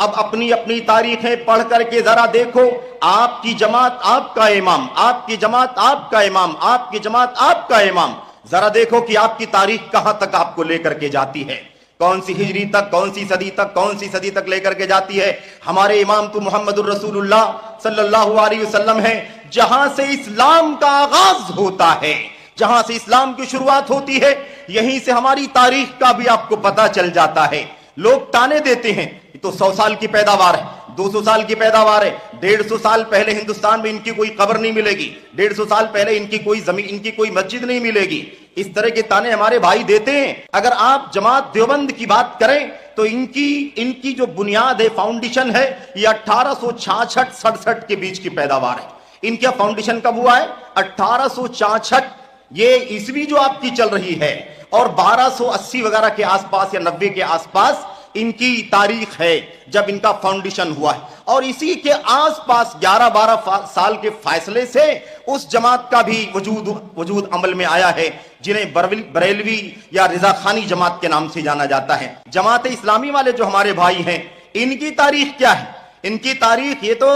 اب اپنی اپنی تاریخیں پڑھ کر کے ذرا دیکھو، آپ کی جماعت آپ کا امام، آپ کی جماعت آپ کا امام، آپ کی جماعت آپ کا امام، ذرا دیکھو کہ آپ کی تاریخ کہاں تک آپ کو لے کر کے جاتی ہے، کون سی ہجری تک، کون سی صدی تک، کون سی صدی تک لے کر کے جاتی ہے۔ ہمارے امام تو محمد الرسول اللہ صلی اللہ علیہ وسلم ہیں، جہاں سے اسلام کا آغاز ہوتا ہے، جہاں سے اسلام کی شروعات ہوتی ہے، یہیں سے ہماری تاریخ کا بھی آپ کو پتہ چل جاتا ہے۔ لوگ تانے دیتے ہیں یہ تو 100 سال کی پیداوار ہے، 200 سال کی پیداوار ہے، 150 سال پہلے ہندوستان میں ان کی کوئی قبر نہیں ملے گی، 150 سال پہلے ان کی کوئی زمین، ان کی کوئی مسجد نہیں ملے گی۔ اس طرح کے تانے ہمارے بھائی دیتے ہیں۔ اگر آپ جماعت دیوبند کی بات کریں تو ان کی جو بنیاد ہے، فاؤنڈیشن ہے، یہ 1866-67 کے بیچ کی پیداوار ہے۔ ان کا فاؤنڈیشن کب ہوا ہے؟ 1866، یہ عیسوی جو آپ کی چل رہی ہے، اور 1280 وغیرہ کے آس پاس یا 90 کے آس پاس ان کی تاریخ ہے جب ان کا فاؤنڈیشن ہوا ہے، اور اسی کے آس پاس 11-12 سال کے فاصلے سے اس جماعت کا بھی وجود عمل میں آیا ہے، جنہیں بریلوی یا رضا خانی جماعت کے نام سے جانا جاتا ہے۔ جماعت اسلامی والے جو ہمارے بھائی ہیں، ان کی تاریخ کیا ہے؟ ان کی تاریخ یہ تو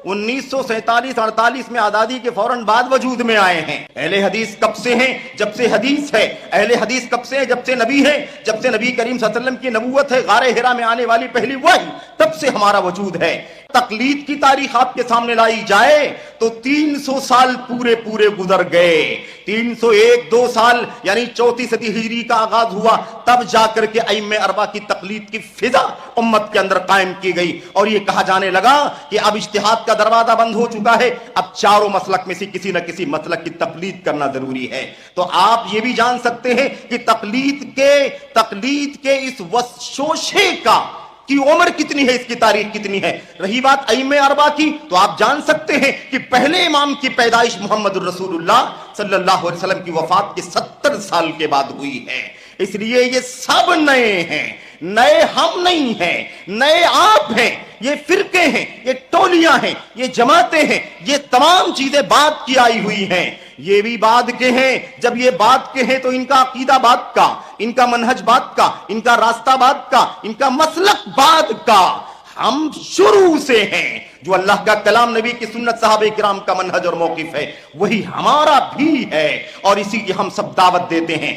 1947-48 میں آزادی کے فوراً بعد وجود میں آئے ہیں۔ اہل حدیث کب سے ہیں؟ جب سے حدیث ہے۔ اہل حدیث کب سے ہیں؟ جب سے نبی ہے، جب سے نبی کریم صلی اللہ علیہ وسلم کی نبوت ہے، غار حرا میں آنے والی پہلی وحی، تب سے ہمارا وجود ہے۔ تقلید کی تاریخ آپ کے سامنے لائی جائے تو 300 سال پورے گزر گئے۔ 301-2 سال یعنی 4 صدی ہجری کا آغاز ہوا، تب جا کر کے ائمہ اربعہ کی تقلید کی فضا امت کے اندر قائم کی گئی، اور یہ کہا جانے لگا کہ اب اجتہاد کا دروازہ بند ہو چکا ہے، اب چاروں مسلک میں سے کسی نہ کسی مسلک کی تقلید کرنا ضروری ہے۔ تو آپ یہ بھی جان سکتے ہیں کہ تقلید کے اس شوشے کی عمر کتنی ہے، اس کی تاریخ کتنی ہے۔ رہی بات ائمہ اربعہ کی، تو آپ جان سکتے ہیں کہ پہلے امام کی پیدائش محمد الرسول اللہ صلی اللہ علیہ وسلم کی وفات کے 70 سال کے بعد ہوئی ہے۔ اس لیے یہ سب نئے ہیں، نئے ہم نہیں ہیں، نئے آپ ہیں، یہ فرقے ہیں، یہ ٹولیاں ہیں، یہ جماعتیں ہیں، یہ تمام چیزیں بعد کی آئی ہوئی ہیں۔ یہ بھی بعد کے ہیں۔ جب یہ بعد کے ہیں تو ان کا عقیدہ بعد کا، ان کا منہج بعد کا، ان کا راستہ بعد کا، ان کا مسلک بعد کا۔ ہم شروع سے ہیں۔ جو اللہ کا کلام، نبی کی سنت، صحابہ کرام کا منہج اور موقف ہے، وہی ہمارا بھی ہے، اور اسی کی ہم سب دعوت دیتے ہیں۔